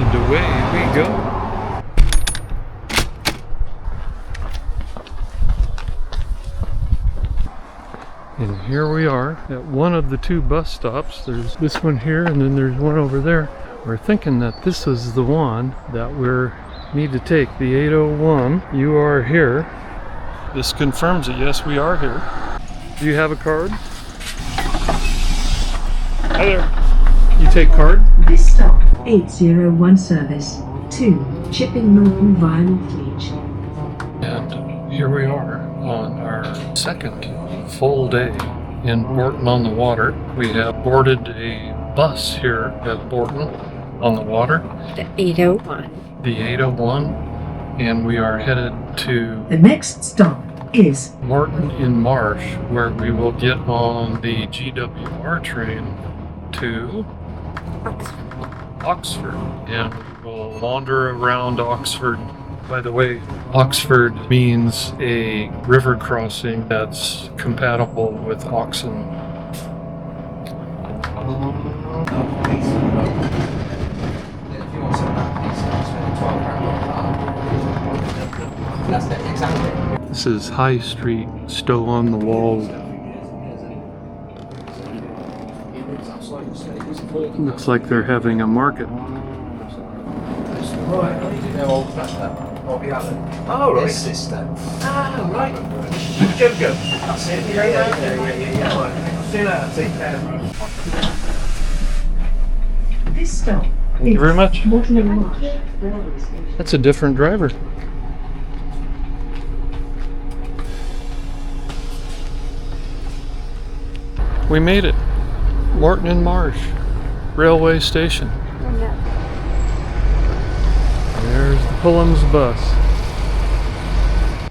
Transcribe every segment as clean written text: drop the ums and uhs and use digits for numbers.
And away we go. And here we are at one of the two bus stops. There's this one here and then there's one over there. We're thinking that this is the one that we need to take, the 801. You are here. This confirms it. Yes, we are here. Do you have a card? Hi there. You take card? This stop, 801 service to Chipping Norton Vinyl Fleet. And here we are on our second full day in Borton on the Water. We have boarded a bus here at Borton on the Water. The 801. The 801. And we are headed to The next stop is Morton in Marsh, where we will get on the GWR train to Oxford, and we'll wander around Oxford. By the way, Oxford means a river crossing that's compatible with oxen. This is High Street, Stow on the Wold. Looks like they're having a market. Oh, right. Sister. Ah, right. Jojo. That's it. Yeah. See you later. Take care. this stop. Thank you very much. Morton and Marsh railway station. That's a different driver. We made it. Morton and Marsh railway station. There's the Pullum's bus.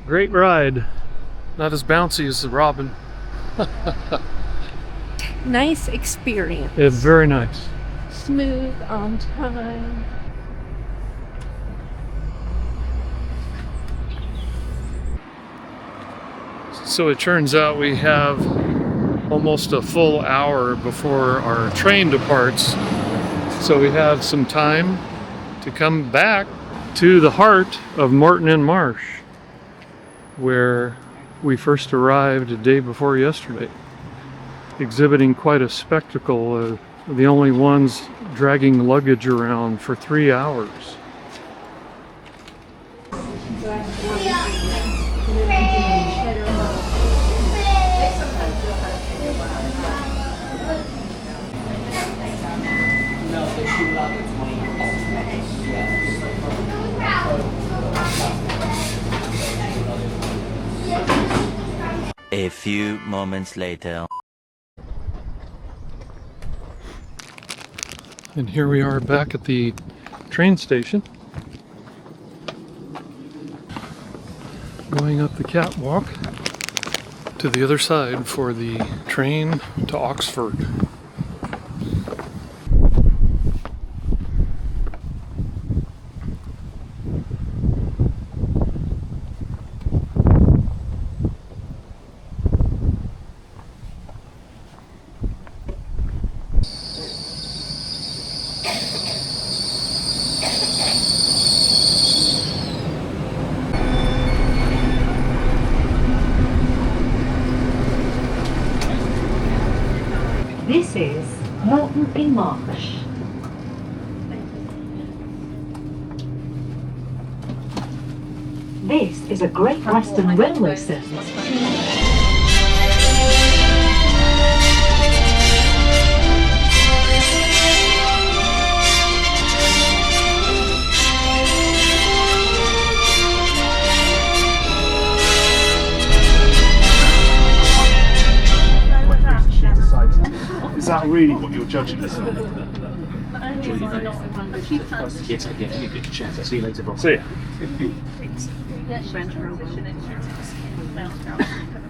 Great ride. Not as bouncy as the Robin. Nice experience. It's very nice. Smooth, on time. So it turns out we have almost a full hour before our train departs. So we have some time to come back to the heart of Morton and Marsh, where we first arrived the day before yesterday, exhibiting quite a spectacle. The only ones dragging luggage around for 3 hours. A few moments later. And here we are back at the train station, going up the catwalk to the other side for the train to Oxford. This is Morton in Marsh. This is a Great Western Railway service. Is that really what you're judging us on? Yes, I get you. Good chance. See you later, Bob. See ya.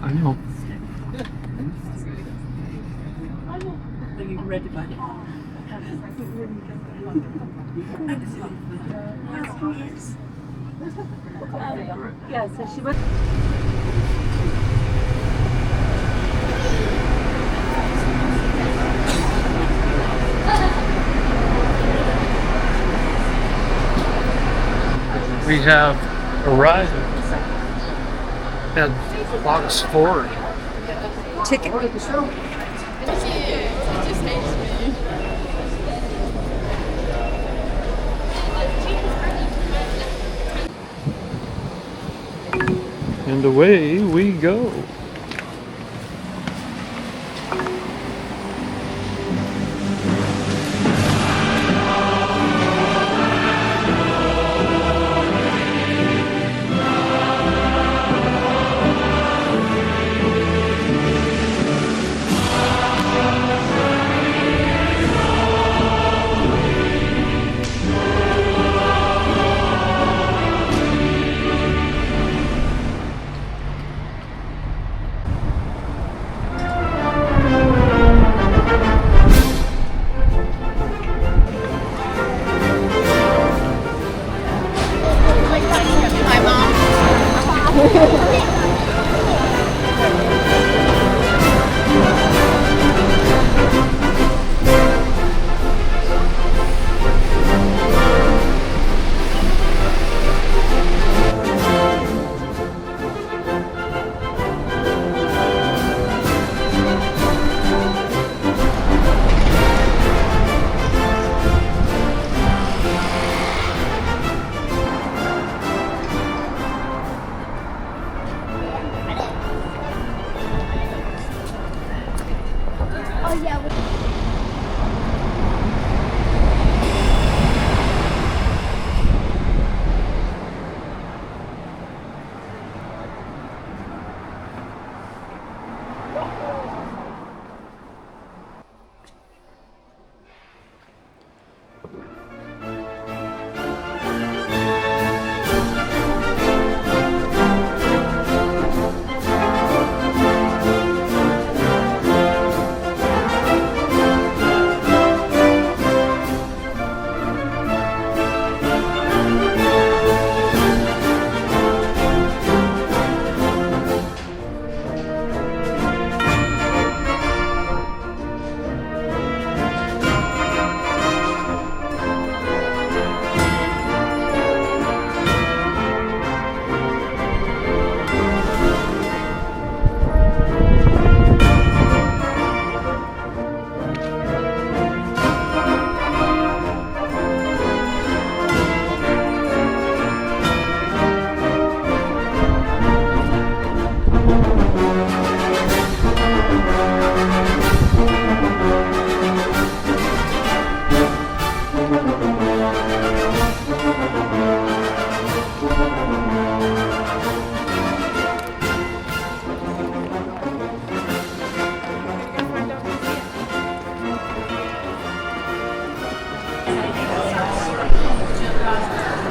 I know. You read about it. Yeah, so she was. We have arrived at box 4. Ticket. And away we go.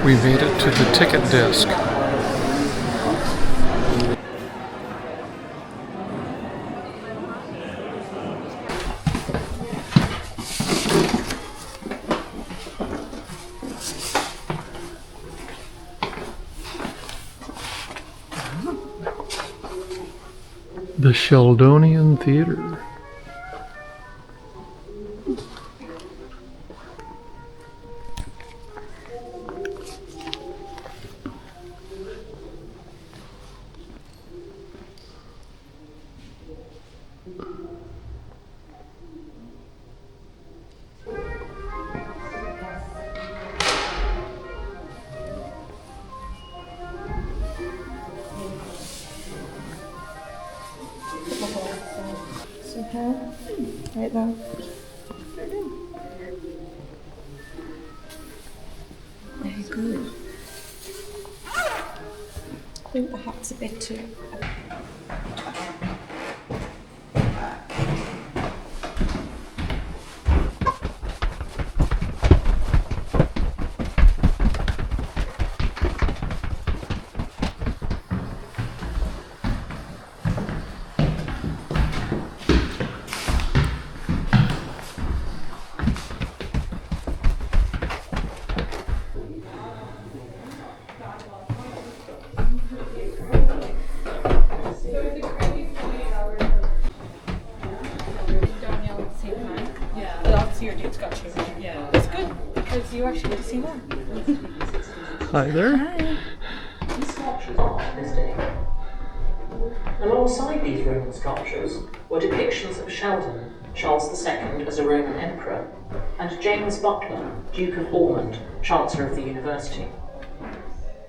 We made it to the ticket desk. The Sheldonian Theater. Right there. Very good. I think the hat's a bit too. because you actually get to see more. Hi there. Hi. These sculptures are this day. Alongside these Roman sculptures were depictions of Sheldon, Charles II as a Roman emperor, and James Butler, Duke of Ormond, Chancellor of the University.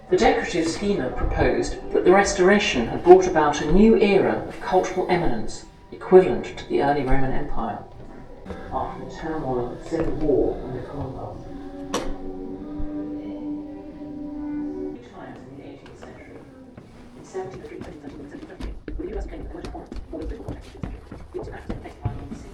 The decorative schema proposed that the Restoration had brought about a new era of cultural eminence equivalent to the early Roman Empire, after the turmoil of civil war and the Commonwealth. Times in the 18th century, in 1733, the US became the political force for the political century. It was active in by the city.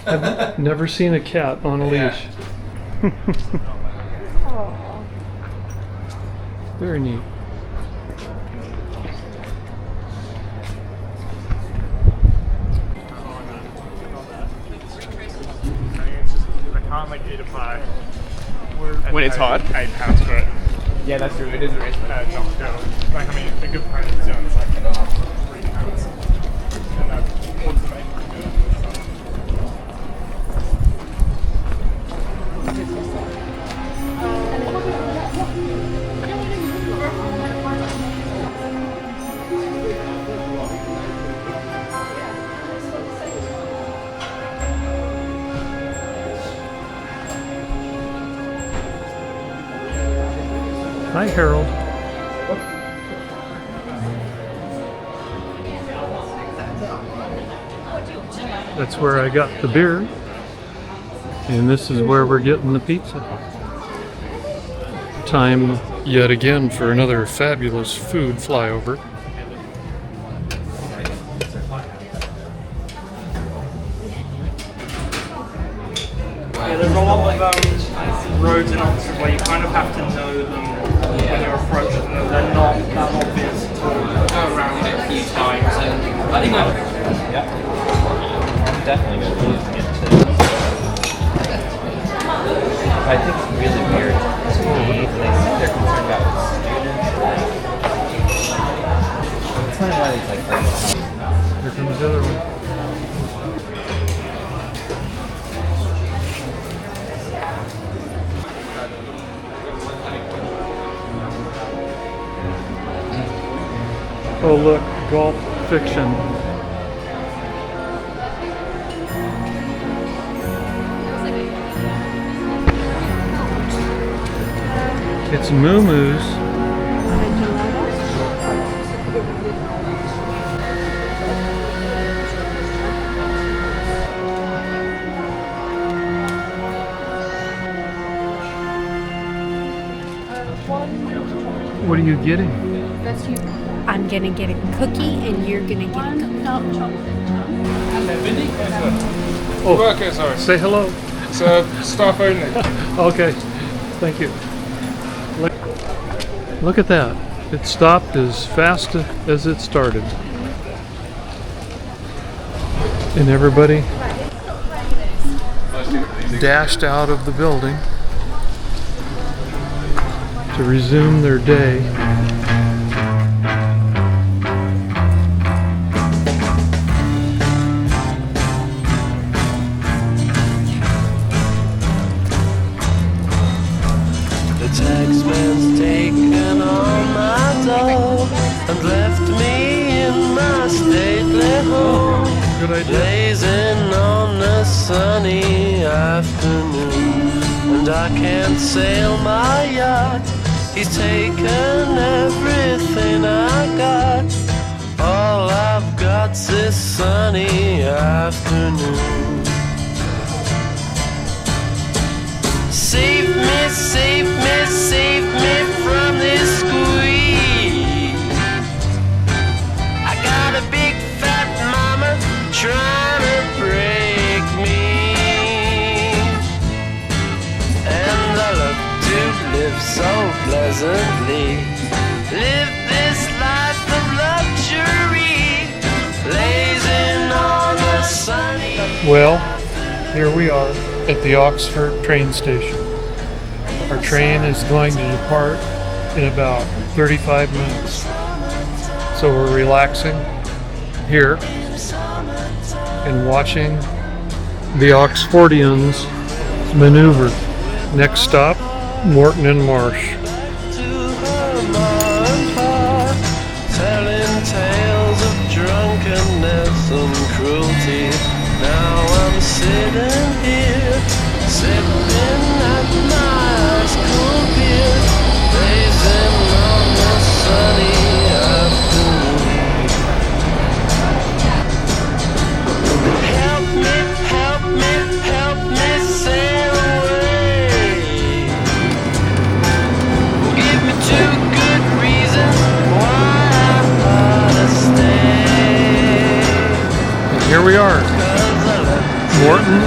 I've never seen a cat on a leash. Very neat. Like 8 to 5. When it's hot? 8 pounds for it. Yeah, that's true. It is a race. No. Like, I mean, a good part of the zone is like 3 pounds. And what's the main Hi, Harold. That's where I got the beer. And this is where we're getting the pizza. Time yet again for another fabulous food flyover. Yeah, there's a lot of roads in Oxford where you kind of have to know them when you're approaching them. They're not that obvious to go around it a few times. And I think I'm definitely going to be using it too. I think it's really weird to me. They're concerned about students. It's kind of why it's like Here comes the other one. Oh look, golf fiction. It's Moo Moo's. What are you getting? I'm gonna get a cookie and you're gonna get a cookie. Oh, worker, sorry. say hello. It's staff only. Okay, thank you. Look at that. It stopped as fast as it started. And everybody dashed out of the building to resume their day. Taxman's taken all my dough and left me in my stately home, Good idea. blazing on a sunny afternoon. And I can't sail my yacht, he's taken everything I got. All I've got's this sunny afternoon. Save me, save me, save me from this squeeze. Well, here we are at the Oxford train station. Our train is going to depart in about 35 minutes. So we're relaxing here and watching the Oxfordians maneuver. Next stop, Morton and Marsh. Telling tales of drunkenness and cruelty. Now I'm sitting here, sipping at my ice cold beer, blazing on the sunny afternoon. Help me, help me, help me sail away. Give me 2 good reasons why I ought to stay. And here we are, Morton